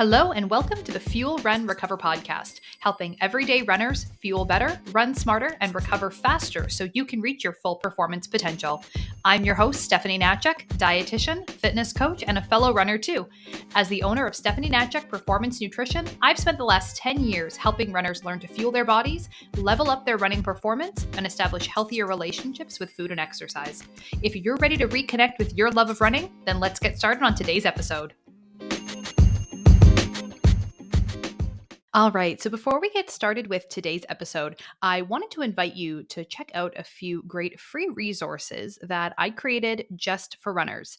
Hello and welcome to the Fuel, Run, Recover podcast, helping everyday runners fuel better, run smarter, and recover faster so you can reach your full performance potential. I'm your host, Stephanie Natchuk, dietitian, fitness coach, and a fellow runner too. As the owner of Stephanie Natchuk Performance Nutrition, I've spent the last 10 years helping runners learn to fuel their bodies, level up their running performance, and establish healthier relationships with food and exercise. If you're ready to reconnect with your love of running, then let's get started on today's episode. All right, so before we get started with today's episode, I wanted to invite you to check out a few great free resources that I created just for runners.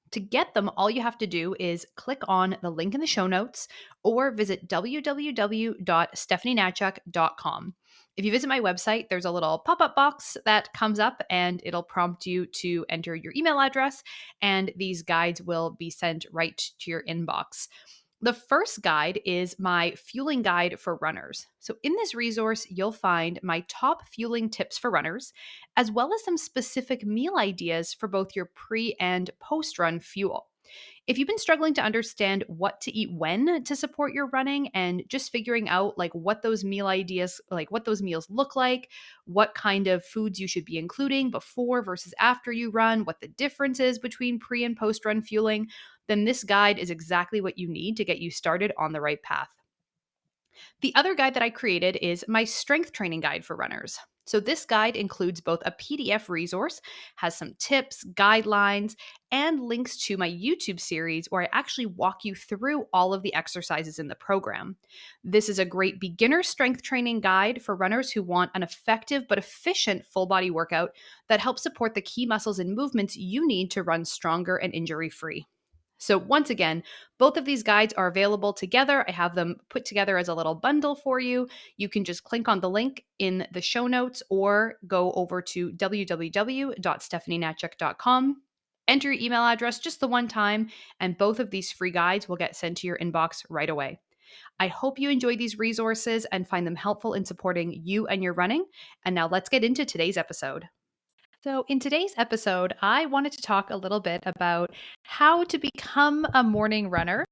To get them, all you have to do is click on the link in the show notes or visit www.stephanienatchuk.com. If you visit my website, there's a little pop-up box that comes up and it'll prompt you to enter your email address, and these guides will be sent right to your inbox. The first guide is my fueling guide for runners. So, in this resource, you'll find my top fueling tips for runners, as well as some specific meal ideas for both your pre and post run fuel. If you've been struggling to understand what to eat when to support your running and just figuring out what those meal ideas, what those meals look like, what kind of foods you should be including before versus after you run, what the difference is between pre and post run fueling, then this guide is exactly what you need to get you started on the right path. The other guide that I created is my strength training guide for runners. So this guide includes both a PDF resource, has some tips, guidelines, and links to my YouTube series where I actually walk you through all of the exercises in the program. This is a great beginner strength training guide for runners who want an effective but efficient full body workout that helps support the key muscles and movements you need to run stronger and injury-free. So once again, both of these guides are available together. I have them put together as a little bundle for you. You can just click on the link in the show notes or go over to www.stephanienatchuk.com. Enter your email address just the one time, and both of these free guides will get sent to your inbox right away. I hope you enjoy these resources and find them helpful in supporting you and your running. And now let's get into today's episode. So, in today's episode, I wanted to talk a little bit about how to become a morning runner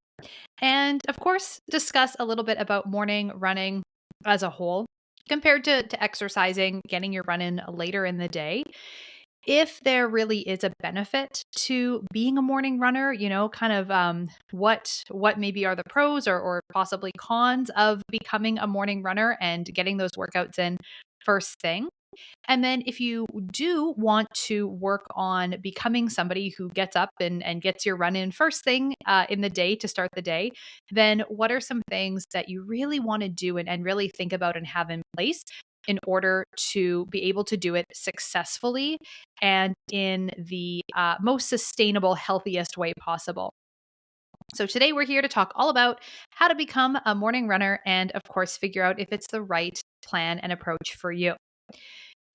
and, of course, discuss a little bit about morning running as a whole compared to exercising, getting your run in later in the day. If there really is a benefit to being a morning runner, what maybe are the pros or possibly cons of becoming a morning runner and getting those workouts in first thing. And then if you do want to work on becoming somebody who gets up and gets your run in first thing in the day to start the day, then what are some things that you really want to do and really think about and have in place in order to be able to do it successfully and in the most sustainable, healthiest way possible? So today we're here to talk all about how to become a morning runner and, of course, figure out if it's the right plan and approach for you.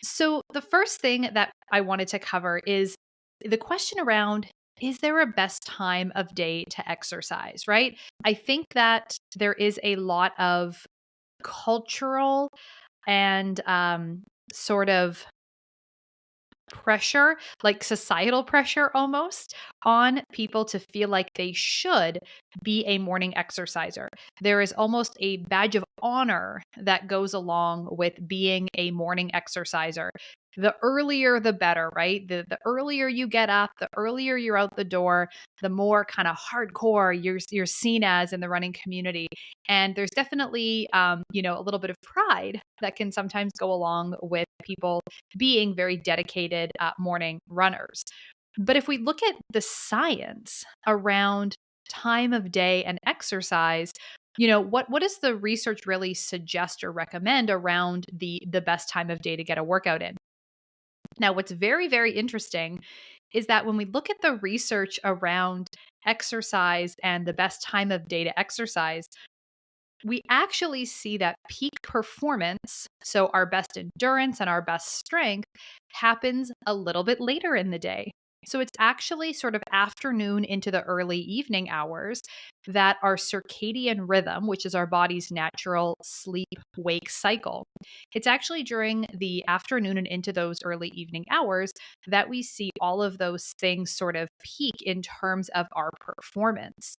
So, the first thing that I wanted to cover is the question around, is there a best time of day to exercise, right? I think that there is a lot of cultural and sort of pressure, like societal pressure almost, on people to feel like they should be a morning exerciser. There is almost a badge of honor that goes along with being a morning exerciser. The earlier, the better, right? The earlier you get up, the earlier you're out the door, the more kind of hardcore you're seen as in the running community. And there's definitely, a little bit of pride that can sometimes go along with people being very dedicated morning runners. But if we look at the science around time of day and exercise, what does the research really suggest or recommend around the best time of day to get a workout in? Now, what's very, very interesting is that when we look at the research around exercise and the best time of day to exercise, we actually see that peak performance, so our best endurance and our best strength, happens a little bit later in the day. So it's actually sort of afternoon into the early evening hours that our circadian rhythm, which is our body's natural sleep wake cycle, it's actually during the afternoon and into those early evening hours that we see all of those things sort of peak in terms of our performance.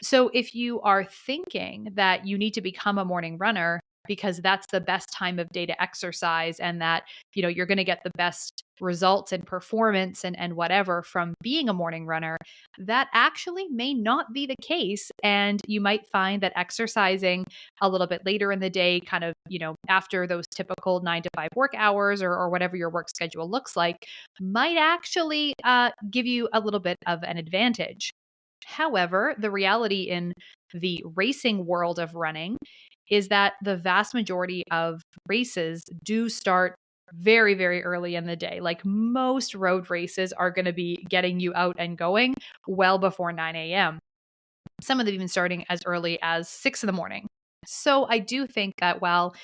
So if you are thinking that you need to become a morning runner because that's the best time of day to exercise and that, you're going to get the best results and performance and whatever from being a morning runner, that actually may not be the case. And you might find that exercising a little bit later in the day, kind of, after those typical 9 to 5 work hours or whatever your work schedule looks like, might actually give you a little bit of an advantage. However, the reality in the racing world of running is that the vast majority of races do start very, very early in the day. Like most road races are going to be getting you out and going well before 9 a.m. Some of them even starting as early as 6 in the morning. So I do think that while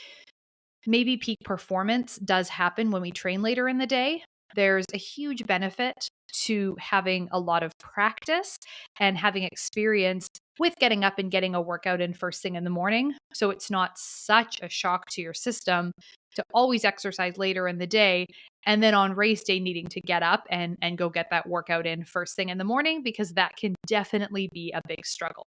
maybe peak performance does happen when we train later in the day, there's a huge benefit to having a lot of practice and having experience with getting up and getting a workout in first thing in the morning. So it's not such a shock to your system to always exercise later in the day and then on race day needing to get up and go get that workout in first thing in the morning, because that can definitely be a big struggle.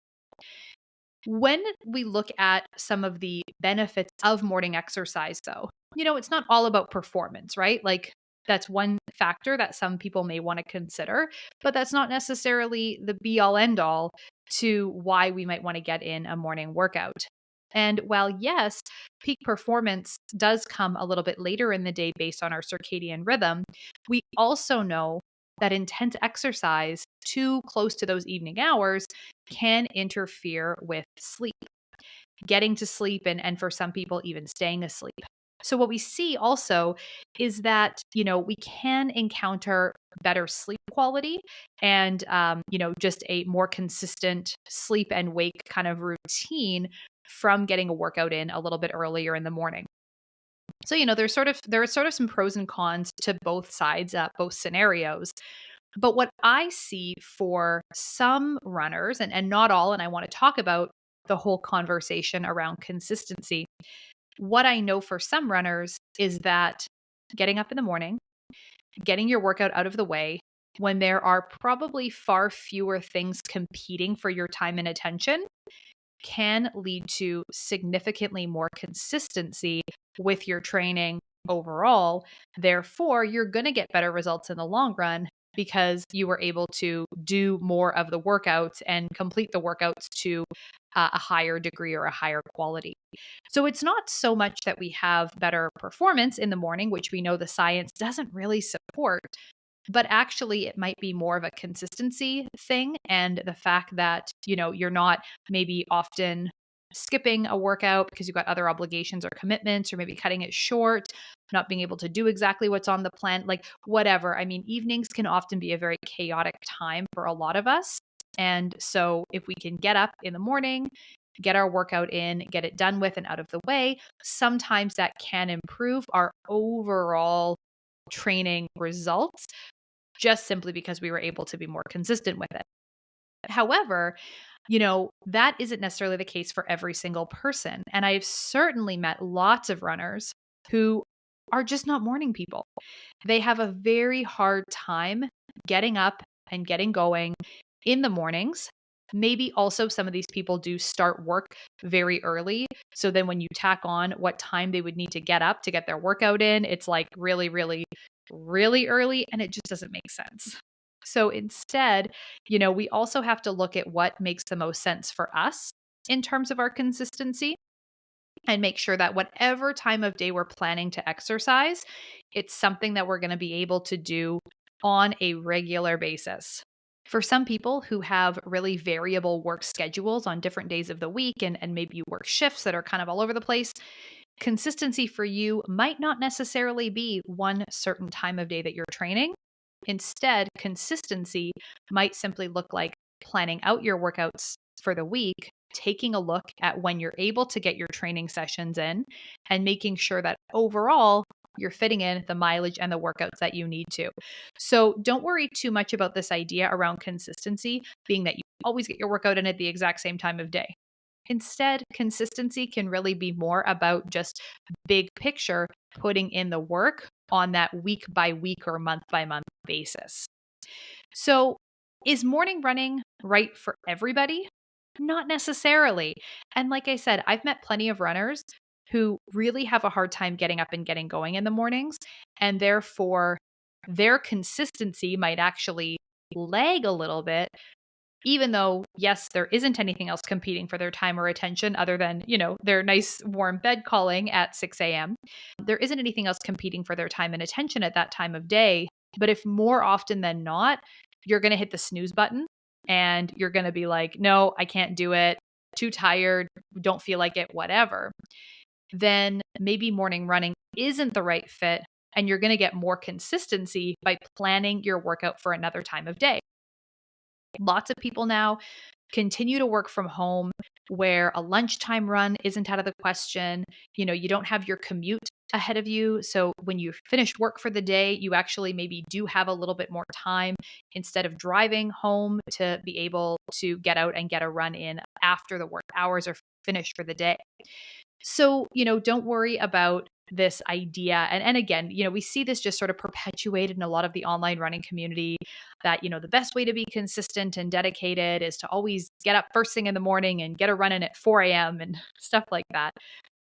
When we look at some of the benefits of morning exercise, though, it's not all about performance, right? Like that's one factor that some people may want to consider, but that's not necessarily the be all end all to why we might want to get in a morning workout. And while, yes, peak performance does come a little bit later in the day based on our circadian rhythm, we also know that intense exercise too close to those evening hours can interfere with sleep, getting to sleep, and for some people, even staying asleep. So, what we see also is that, we can encounter better sleep quality and, just a more consistent sleep and wake kind of routine from getting a workout in a little bit earlier in the morning. So, there are sort of some pros and cons to both sides, both scenarios. But what I see for some runners, and not all, and I want to talk about the whole conversation around consistency. What I know for some runners is that getting up in the morning, getting your workout out of the way when there are probably far fewer things competing for your time and attention can lead to significantly more consistency with your training overall. Therefore, you're going to get better results in the long run because you were able to do more of the workouts and complete the workouts to a higher degree or a higher quality. So it's not so much that we have better performance in the morning, which we know the science doesn't really support, but actually it might be more of a consistency thing, and the fact that, you're not maybe often skipping a workout because you've got other obligations or commitments, or maybe cutting it short, not being able to do exactly what's on the plan, like whatever. I mean, evenings can often be a very chaotic time for a lot of us. And so if we can get up in the morning, get our workout in, get it done with and out of the way, sometimes that can improve our overall training results just simply because we were able to be more consistent with it. However, that isn't necessarily the case for every single person. And I've certainly met lots of runners who are just not morning people. They have a very hard time getting up and getting going in the mornings. Maybe also some of these people do start work very early. So then when you tack on what time they would need to get up to get their workout in, it's like really, really, really early, and it just doesn't make sense. So instead, we also have to look at what makes the most sense for us in terms of our consistency and make sure that whatever time of day we're planning to exercise, it's something that we're going to be able to do on a regular basis. For some people who have really variable work schedules on different days of the week, and maybe you work shifts that are kind of all over the place, consistency for you might not necessarily be one certain time of day that you're training. Instead, consistency might simply look like planning out your workouts for the week, taking a look at when you're able to get your training sessions in, and making sure that overall you're fitting in the mileage and the workouts that you need to. So don't worry too much about this idea around consistency being that you always get your workout in at the exact same time of day. Instead, consistency can really be more about just big picture, putting in the work on that week by week or month by month basis. So, is morning running right for everybody? Not necessarily. And like I said, I've met plenty of runners who really have a hard time getting up and getting going in the mornings. And therefore, their consistency might actually lag a little bit, even though, yes, there isn't anything else competing for their time or attention other than, their nice warm bed calling at 6 a.m. There isn't anything else competing for their time and attention at that time of day. But if more often than not, you're going to hit the snooze button and you're going to be like, no, I can't do it, too tired, don't feel like it, whatever, then maybe morning running isn't the right fit. And you're going to get more consistency by planning your workout for another time of day. Lots of people now continue to work from home where a lunchtime run isn't out of the question. You don't have your commute ahead of you. So when you finish work for the day, you actually maybe do have a little bit more time instead of driving home to be able to get out and get a run in after the work hours are finished for the day. So, don't worry about this idea. And again, we see this just sort of perpetuated in a lot of the online running community that, the best way to be consistent and dedicated is to always get up first thing in the morning and get a run in at 4 a.m. and stuff like that.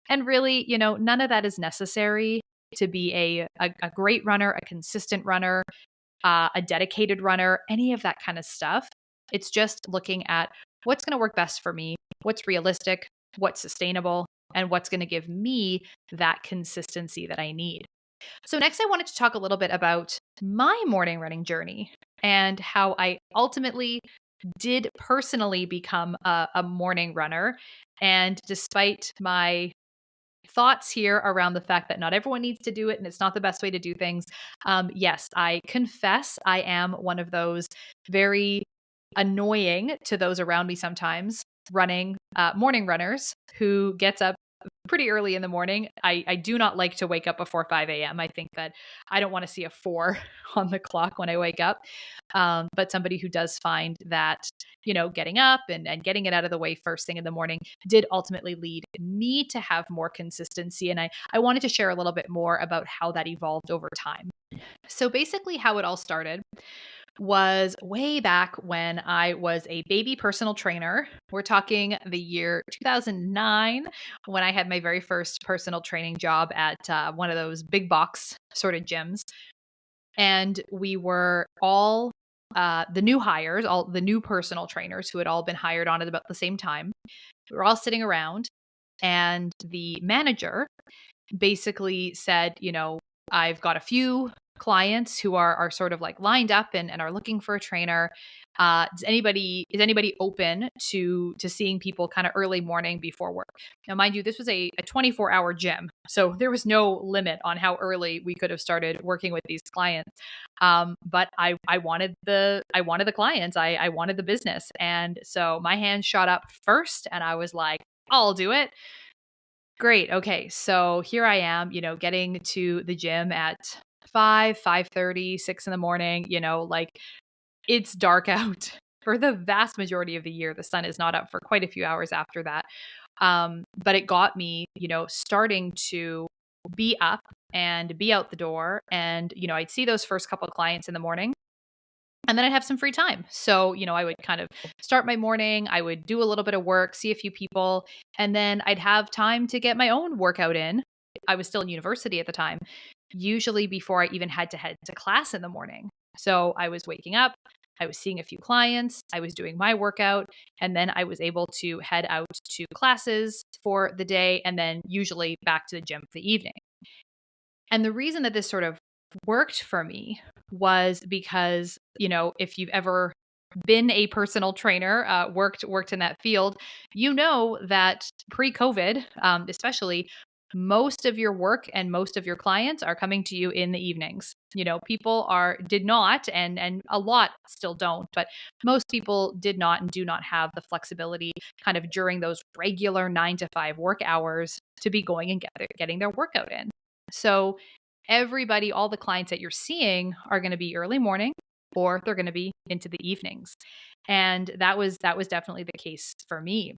And really, none of that is necessary to be a great runner, a consistent runner, a dedicated runner, any of that kind of stuff. It's just looking at what's going to work best for me, what's realistic, what's sustainable, and what's going to give me that consistency that I need. So, next, I wanted to talk a little bit about my morning running journey and how I ultimately did personally become a morning runner. And despite my thoughts here around the fact that not everyone needs to do it and it's not the best way to do things, yes, I confess I am one of those very annoying to those around me sometimes running morning runners who gets up pretty early in the morning. I do not like to wake up before 5 a.m. I think that I don't want to see a 4 on the clock when I wake up. But somebody who does find that, getting up and getting it out of the way first thing in the morning did ultimately lead me to have more consistency. And I wanted to share a little bit more about how that evolved over time. So basically, how it all started was way back when I was a baby personal trainer. We're talking the year 2009 when I had my very first personal training job at one of those big box sort of gyms. And we were all the new hires, all the new personal trainers who had all been hired on at about the same time. We were all sitting around, and the manager basically said, I've got a few clients who are sort of like lined up and are looking for a trainer. Is anybody open to seeing people kind of early morning before work? Now, mind you, this was a 24-hour gym, so there was no limit on how early we could have started working with these clients. But I wanted the clients, I wanted the business, and so my hand shot up first, and I was like, I'll do it. Great. Okay. So here I am, getting to the gym at 5:30, 6 in the morning, like it's dark out for the vast majority of the year. The sun is not up for quite a few hours after that. But it got me, starting to be up and be out the door. And, I'd see those first couple of clients in the morning. And then I'd have some free time. So, I would kind of start my morning. I would do a little bit of work, see a few people, and then I'd have time to get my own workout in. I was still in university at the time, usually before I even had to head to class in the morning. So I was waking up, I was seeing a few clients, I was doing my workout, and then I was able to head out to classes for the day and then usually back to the gym for the evening. And the reason that this sort of worked for me was because, if you've ever been a personal trainer, worked in that field, that pre-COVID, especially, most of your work and most of your clients are coming to you in the evenings. People did not, and a lot still don't, but most people did not and do not have the flexibility kind of during those regular 9 to 5 work hours to be going and getting their workout in. So everybody, all the clients that you're seeing are going to be early morning or they're going to be into the evenings. And that was definitely the case for me.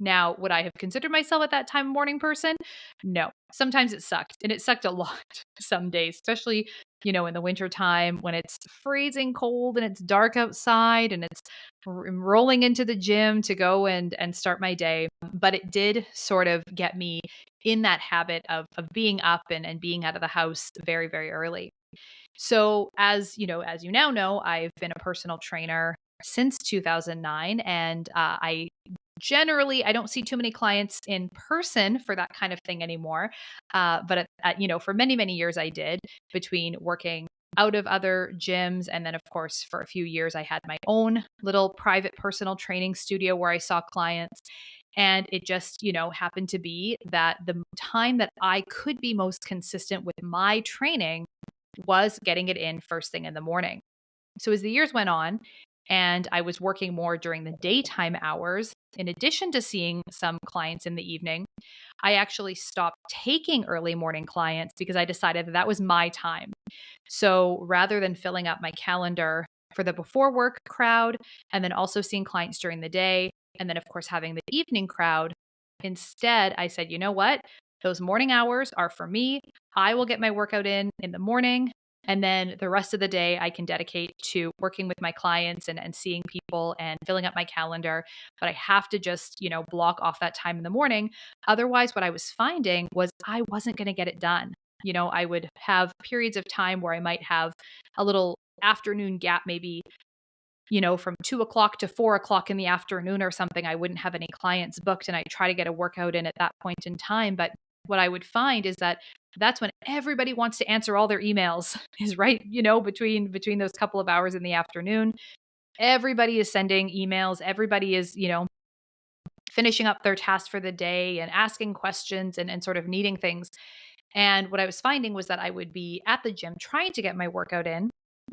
Now, would I have considered myself at that time a morning person? No. Sometimes it sucked, and it sucked a lot some days, especially in the wintertime when it's freezing cold and it's dark outside and it's rolling into the gym to go and start my day. But it did sort of get me in that habit of being up and being out of the house very, very early. So as you now know, I've been a personal trainer since 2009, and I don't see too many clients in person for that kind of thing anymore. But for many, many years I did, between working out of other gyms. And then, of course, for a few years, I had my own little private personal training studio where I saw clients. And it just, happened to be that the time that I could be most consistent with my training was getting it in first thing in the morning. So as the years went on and I was working more during the daytime hours, in addition to seeing some clients in the evening, I actually stopped taking early morning clients because I decided that that was my time. So rather than filling up my calendar for the before work crowd and then also seeing clients during the day, and then of course having the evening crowd, instead I said, you know what? Those morning hours are for me. I will get my workout in the morning. And then the rest of the day I can dedicate to working with my clients and seeing people and filling up my calendar. But I have to just, block off that time in the morning. Otherwise, what I was finding was I wasn't going to get it done. I would have periods of time where I might have a little afternoon gap, maybe, from 2 o'clock to 4 o'clock in the afternoon or something. I wouldn't have any clients booked and I try to get a workout in at that point in time. But what I would find is that that's when everybody wants to answer all their emails is right, between those couple of hours in the afternoon. Everybody is sending emails. Everybody is, finishing up their tasks for the day and asking questions and sort of needing things. And what I was finding was that I would be at the gym trying to get my workout in,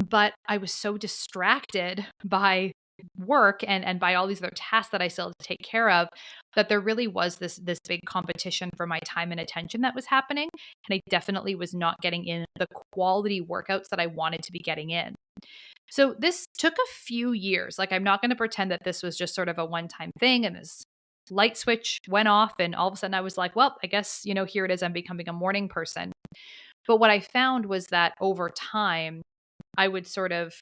but I was so distracted by work and by all these other tasks that I still had to take care of, that there really was this big competition for my time and attention that was happening. And I definitely was not getting in the quality workouts that I wanted to be getting in. So this took a few years. Like, I'm not going to pretend that this was just sort of a one-time thing and this light switch went off and all of a sudden I was like, well, I guess, here it is. I'm becoming a morning person. But what I found was that over time, I would sort of,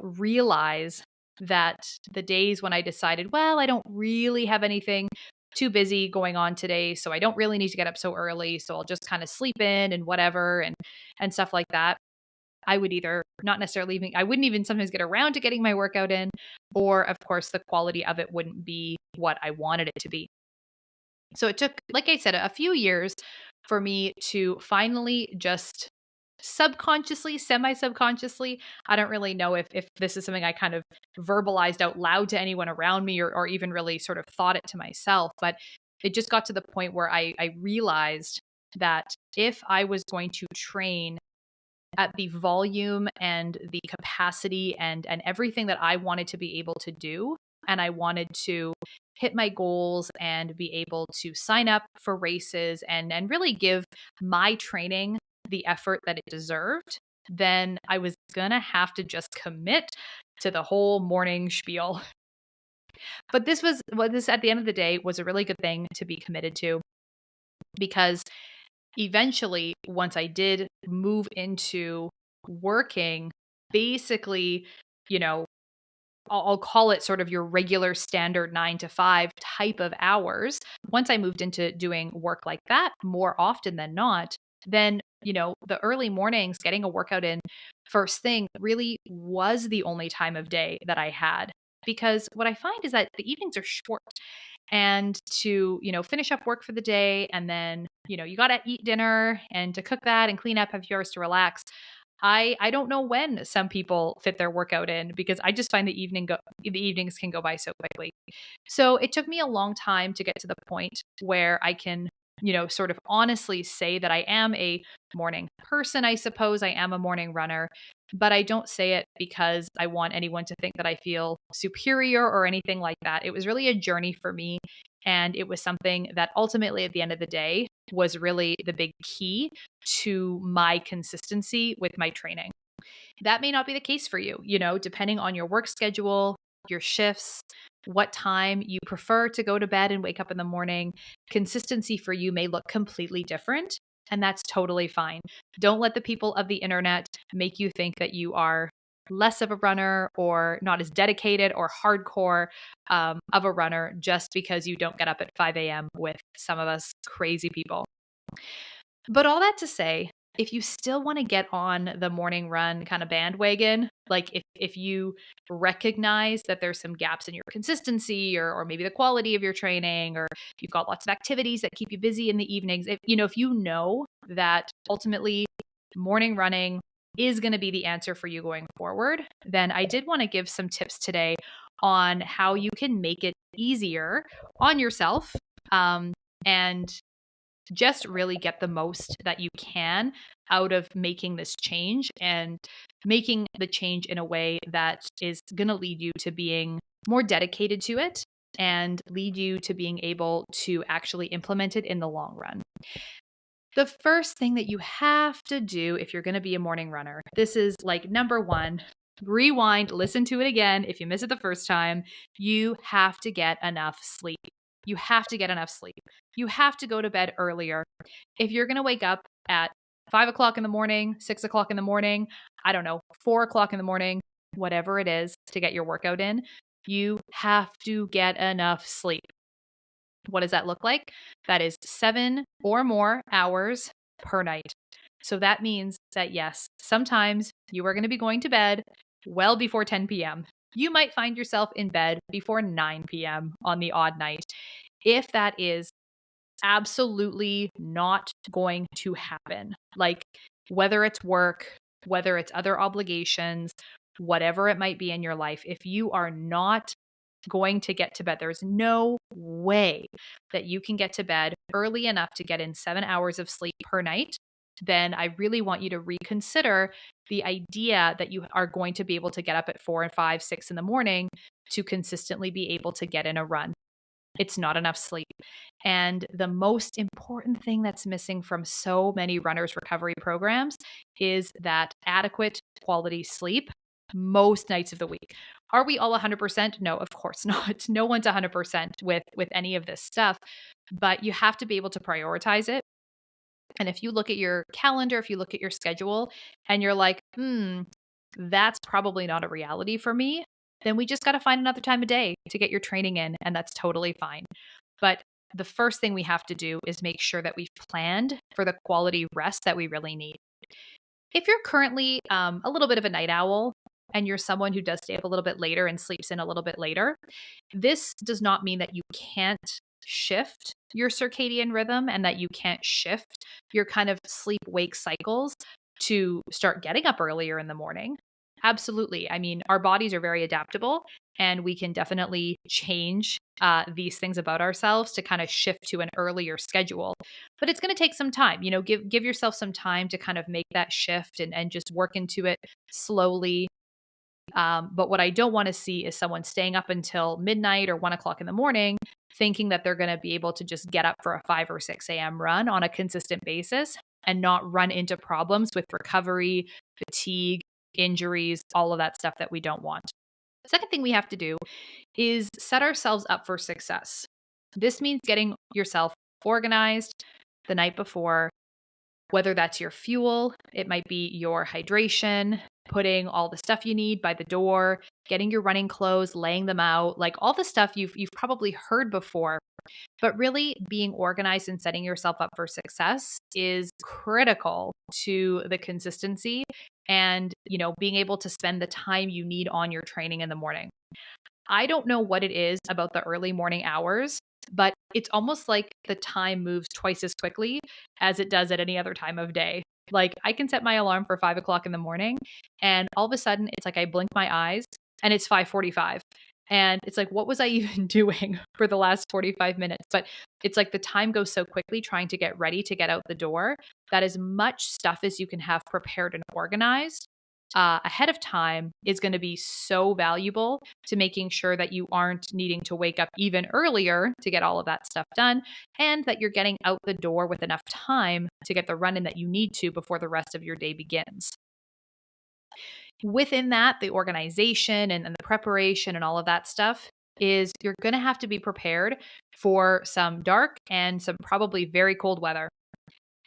realize that the days when I decided, well, I don't really have anything too busy going on today, so I don't really need to get up so early, so I'll just kind of sleep in and whatever and stuff like that. I would either not necessarily even, I wouldn't even sometimes get around to getting my workout in, or of course the quality of it wouldn't be what I wanted it to be. So it took, like I said, a few years for me to finally just subconsciously, semi-subconsciously, I don't really know if this is something I kind of verbalized out loud to anyone around me or even really sort of thought it to myself, but it just got to the point where I realized that if I was going to train at the volume and the capacity and everything that I wanted to be able to do, and I wanted to hit my goals and be able to sign up for races and really give my training the effort that it deserved, then I was gonna have to just commit to the whole morning spiel. But this at the end of the day was a really good thing to be committed to, because eventually, once I did move into working, basically, you know, I'll call it sort of your regular standard 9 to 5 type of hours. Once I moved into doing work like that more often than not, then, the early mornings, getting a workout in first thing really was the only time of day that I had. Because what I find is that the evenings are short, and to, finish up work for the day, and then, you got to eat dinner and to cook that and clean up, have yours to relax. I don't know when some people fit their workout in, because I just find the evenings can go by so quickly. So it took me a long time to get to the point where I can, sort of honestly say that I am a morning person. I suppose I am a morning runner, but I don't say it because I want anyone to think that I feel superior or anything like that. It was really a journey for me. And it was something that ultimately, at the end of the day, was really the big key to my consistency with my training. That may not be the case for you, depending on your work schedule, your shifts, what time you prefer to go to bed and wake up in the morning. Consistency for you may look completely different. And that's totally fine. Don't let the people of the internet make you think that you are less of a runner or not as dedicated or hardcore of a runner just because you don't get up at 5 a.m. with some of us crazy people. But all that to say, if you still want to get on the morning run kind of bandwagon, like if you recognize that there's some gaps in your consistency or maybe the quality of your training, or you've got lots of activities that keep you busy in the evenings, if you know that ultimately morning running is going to be the answer for you going forward, then I did want to give some tips today on how you can make it easier on yourself, and just really get the most that you can out of making this change, and making the change in a way that is going to lead you to being more dedicated to it and lead you to being able to actually implement it in the long run. The first thing that you have to do if you're going to be a morning runner, this is like number one, rewind, listen to it again. If you miss it the first time, you have to get enough sleep. You have to get enough sleep. You have to go to bed earlier. If you're going to wake up at 5 o'clock in the morning, 6 o'clock in the morning, I don't know, 4 o'clock in the morning, whatever it is to get your workout in, you have to get enough sleep. What does that look like? That is 7 or more hours per night. So that means that, yes, sometimes you are going to be going to bed well before 10 p.m. You might find yourself in bed before 9 p.m. on the odd night. If that is absolutely not going to happen, like whether it's work, whether it's other obligations, whatever it might be in your life, if you are not going to get to bed, there's no way that you can get to bed early enough to get in 7 hours of sleep per night, then I really want you to reconsider the idea that you are going to be able to get up at 4 and 5, 6 in the morning to consistently be able to get in a run. It's not enough sleep. And the most important thing that's missing from so many runners' recovery programs is that adequate quality sleep most nights of the week. Are we all 100%? No, of course not. No one's 100% with any of this stuff, but you have to be able to prioritize it. And if you look at your calendar, if you look at your schedule and you're like, that's probably not a reality for me, then we just got to find another time of day to get your training in, and that's totally fine. But the first thing we have to do is make sure that we've planned for the quality rest that we really need. If you're currently a little bit of a night owl and you're someone who does stay up a little bit later and sleeps in a little bit later, this does not mean that you can't shift your circadian rhythm and that you can't shift your kind of sleep wake cycles to start getting up earlier in the morning. Absolutely. I mean, our bodies are very adaptable, and we can definitely change these things about ourselves to kind of shift to an earlier schedule. But it's going to take some time. Give yourself some time to kind of make that shift and just work into it slowly. But what I don't want to see is someone staying up until midnight or 1 o'clock in the morning, thinking that they're going to be able to just get up for a 5 or 6 a.m. run on a consistent basis and not run into problems with recovery, fatigue, injuries, all of that stuff that we don't want. The second thing we have to do is set ourselves up for success. This means getting yourself organized the night before, whether that's your fuel, it might be your hydration, putting all the stuff you need by the door, getting your running clothes, laying them out, like all the stuff you've probably heard before. But really being organized and setting yourself up for success is critical to the consistency and, being able to spend the time you need on your training in the morning. I don't know what it is about the early morning hours, but it's almost like the time moves twice as quickly as it does at any other time of day. Like I can set my alarm for 5 o'clock in the morning, and all of a sudden it's like I blink my eyes and it's 5:45. And it's like, what was I even doing for the last 45 minutes? But it's like the time goes so quickly trying to get ready to get out the door that as much stuff as you can have prepared and organized ahead of time is going to be so valuable to making sure that you aren't needing to wake up even earlier to get all of that stuff done, and that you're getting out the door with enough time to get the run in that you need to before the rest of your day begins. Within that, the organization and the preparation and all of that stuff is you're going to have to be prepared for some dark and some probably very cold weather.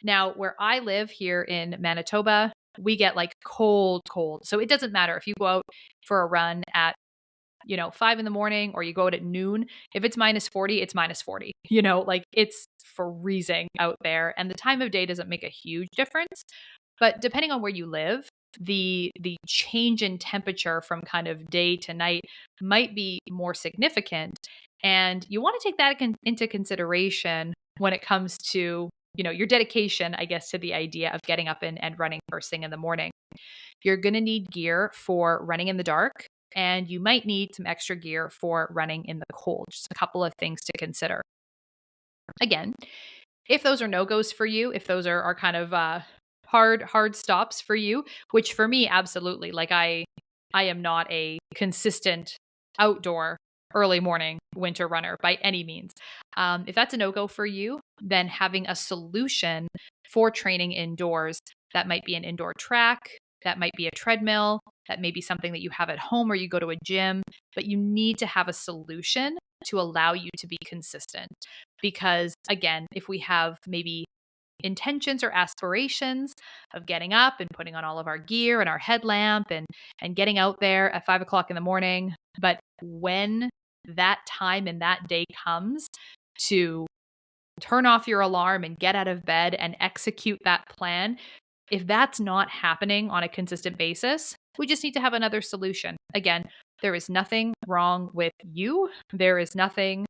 Now, where I live here in Manitoba, we get like cold, cold. So it doesn't matter if you go out for a run at 5 in the morning or you go out at noon. If it's -40, it's -40. Like it's freezing out there. And the time of day doesn't make a huge difference. But depending on where you live, the change in temperature from kind of day to night might be more significant. And you want to take that into consideration when it comes to your dedication, I guess, to the idea of getting up and running first thing in the morning. You're going to need gear for running in the dark, and you might need some extra gear for running in the cold. Just a couple of things to consider. Again, if those are no-goes for you, if those are kind of hard stops for you, which for me, absolutely. Like I am not a consistent outdoor early morning winter runner by any means. If that's a no-go for you, then having a solution for training indoors, that might be an indoor track, that might be a treadmill, that may be something that you have at home or you go to a gym, but you need to have a solution to allow you to be consistent. Because again, if we have maybe intentions or aspirations of getting up and putting on all of our gear and our headlamp and getting out there at 5 o'clock in the morning, but when that time and that day comes to turn off your alarm and get out of bed and execute that plan, if that's not happening on a consistent basis, we just need to have another solution. Again, there is nothing wrong with you. There is nothing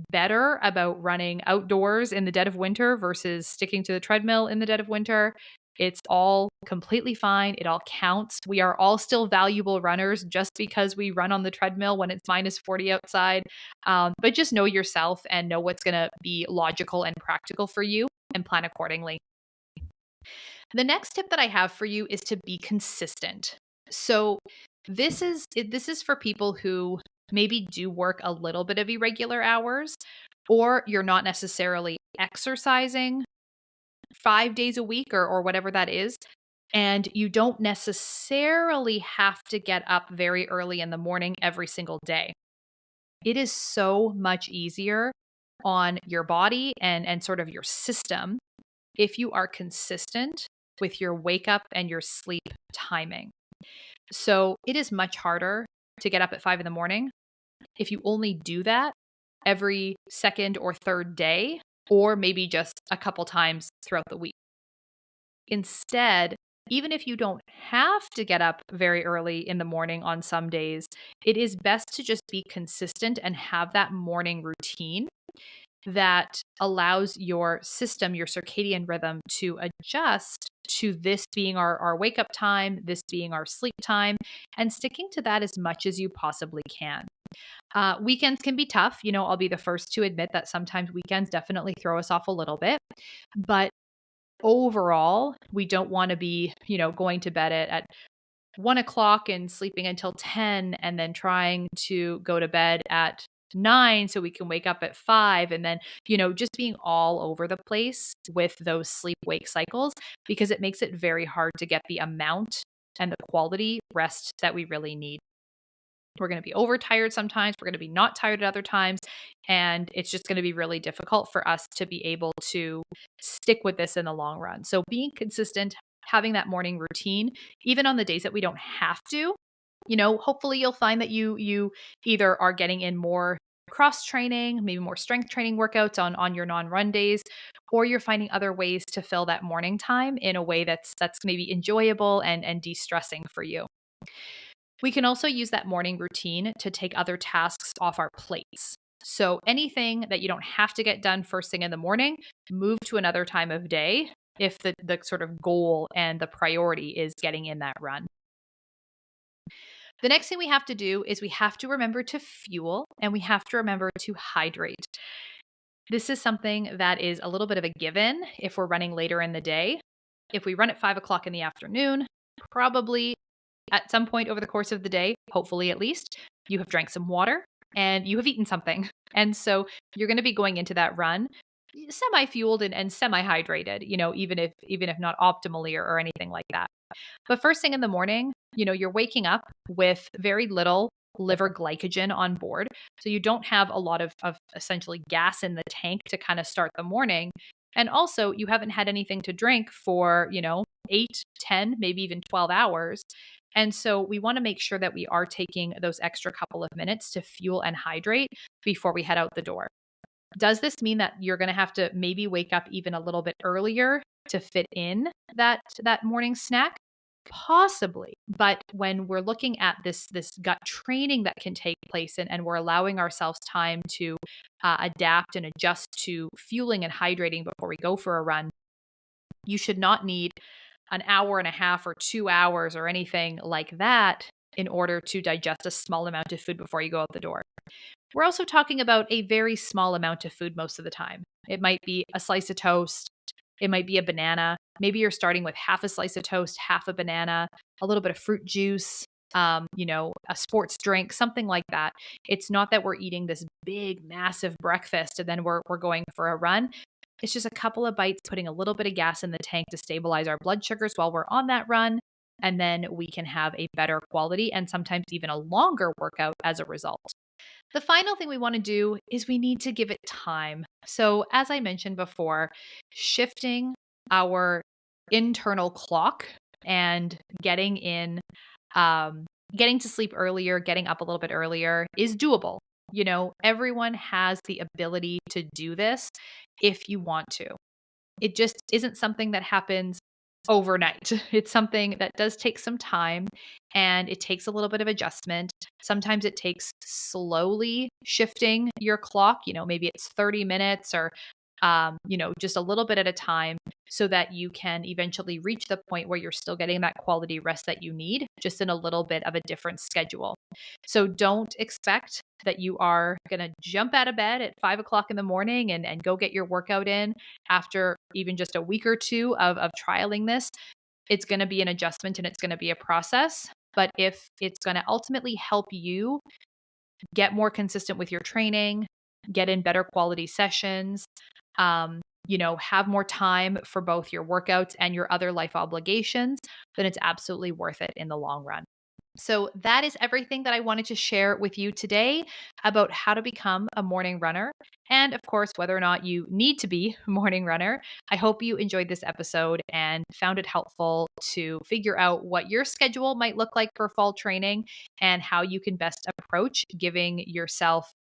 better about running outdoors in the dead of winter versus sticking to the treadmill in the dead of winter. It's all completely fine. It all counts. We are all still valuable runners just because we run on the treadmill when it's -40 outside. But just know yourself and know what's going to be logical and practical for you and plan accordingly. The next tip that I have for you is to be consistent. So this is for people who maybe do work a little bit of irregular hours, or you're not necessarily exercising 5 days a week or whatever that is. And you don't necessarily have to get up very early in the morning every single day. It is so much easier on your body and sort of your system if you are consistent with your wake up and your sleep timing. So it is much harder to get up at 5 in the morning if you only do that every second or third day, or maybe just a couple times throughout the week. Instead, even if you don't have to get up very early in the morning on some days, it is best to just be consistent and have that morning routine that allows your system, your circadian rhythm, to adjust to this being our wake up time, this being our sleep time, and sticking to that as much as you possibly can. Weekends can be tough. I'll be the first to admit that sometimes weekends definitely throw us off a little bit. But overall, we don't want to be, going to bed at 1 o'clock and sleeping until 10 and then trying to go to bed at 9 so we can wake up at 5, and then just being all over the place with those sleep wake cycles, because it makes it very hard to get the amount and the quality rest that we really need. We're going to be overtired sometimes, we're going to be not tired at other times, and it's just going to be really difficult for us to be able to stick with this in the long run. So being consistent, having that morning routine, even on the days that we don't have to, hopefully you'll find that you either are getting in more cross training, maybe more strength training workouts on your non-run days, or you're finding other ways to fill that morning time in a way that's maybe enjoyable and de-stressing for you. We can also use that morning routine to take other tasks off our plates. So anything that you don't have to get done first thing in the morning, move to another time of day if the sort of goal and the priority is getting in that run. The next thing we have to do is we have to remember to fuel, and we have to remember to hydrate. This is something that is a little bit of a given if we're running later in the day. If we run at 5 o'clock in the afternoon, probably at some point over the course of the day, hopefully at least, you have drank some water and you have eaten something. And so you're going to be going into that run semi-fueled and semi-hydrated, even if not optimally or anything like that. But first thing in the morning, you're waking up with very little liver glycogen on board. So you don't have a lot of essentially gas in the tank to kind of start the morning. And also, you haven't had anything to drink for, 8, 10, maybe even 12 hours. And so we want to make sure that we are taking those extra couple of minutes to fuel and hydrate before we head out the door. Does this mean that you're going to have to maybe wake up even a little bit earlier to fit in that morning snack? Possibly. But when we're looking at this gut training that can take place, and we're allowing ourselves time to adapt and adjust to fueling and hydrating before we go for a run, you should not need an hour and a half or 2 hours or anything like that in order to digest a small amount of food before you go out the door. We're also talking about a very small amount of food most of the time. It might be a slice of toast. It might be a banana. Maybe you're starting with half a slice of toast, half a banana, a little bit of fruit juice, a sports drink, something like that. It's not that we're eating this big, massive breakfast and then we're going for a run. It's just a couple of bites, putting a little bit of gas in the tank to stabilize our blood sugars while we're on that run. And then we can have a better quality and sometimes even a longer workout as a result. The final thing we want to do is we need to give it time. So, as I mentioned before, shifting our internal clock and getting to sleep earlier, getting up a little bit earlier is doable. Everyone has the ability to do this if you want to. It just isn't something that happens overnight. It's something that does take some time and it takes a little bit of adjustment. Sometimes it takes slowly shifting your clock, maybe it's 30 minutes or just a little bit at a time so that you can eventually reach the point where you're still getting that quality rest that you need, just in a little bit of a different schedule. So don't expect that you are going to jump out of bed at 5 o'clock in the morning and go get your workout in after even just a week or two of trialing this. It's going to be an adjustment and it's going to be a process. But if it's going to ultimately help you get more consistent with your training, get in better quality sessions, have more time for both your workouts and your other life obligations, then it's absolutely worth it in the long run. So that is everything that I wanted to share with you today about how to become a morning runner. And of course, whether or not you need to be a morning runner. I hope you enjoyed this episode and found it helpful to figure out what your schedule might look like for fall training and how you can best approach giving yourself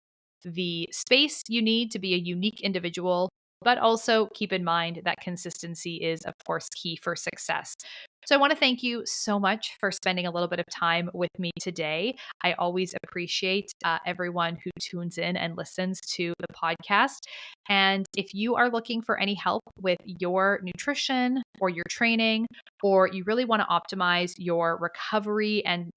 the space you need to be a unique individual, but also keep in mind that consistency is, of course, key for success. So I want to thank you so much for spending a little bit of time with me today. I always appreciate everyone who tunes in and listens to the podcast. And if you are looking for any help with your nutrition or your training, or you really want to optimize your recovery and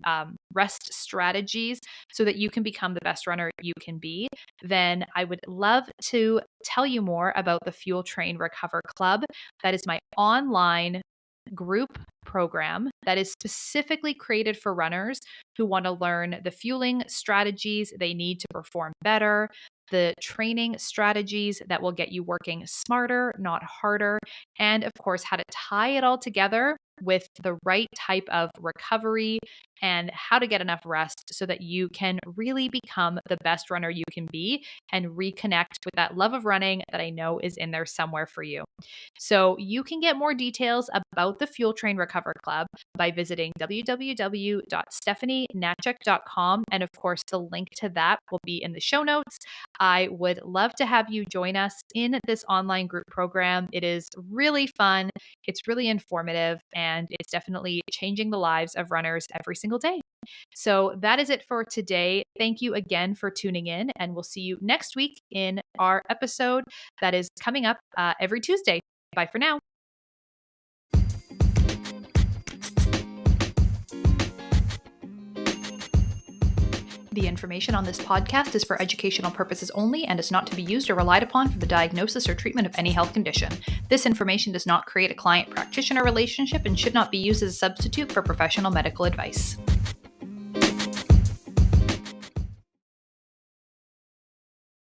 rest strategies so that you can become the best runner you can be, then I would love to tell you more about the Fuel Train Recover Club. That is my online group program that is specifically created for runners who want to learn the fueling strategies they need to perform better, the training strategies that will get you working smarter, not harder, and of course, how to tie it all together with the right type of recovery and how to get enough rest so that you can really become the best runner you can be and reconnect with that love of running that I know is in there somewhere for you. So you can get more details about the Fuel Train Recover Club by visiting www.stephanienatchik.com. And of course, the link to that will be in the show notes. I would love to have you join us in this online group program. It is really fun. It's really informative, and it's definitely changing the lives of runners every single day. So that is it for today. Thank you again for tuning in, and we'll see you next week in our episode that is coming up every Tuesday. Bye for now. The information on this podcast is for educational purposes only and is not to be used or relied upon for the diagnosis or treatment of any health condition. This information does not create a client-practitioner relationship and should not be used as a substitute for professional medical advice.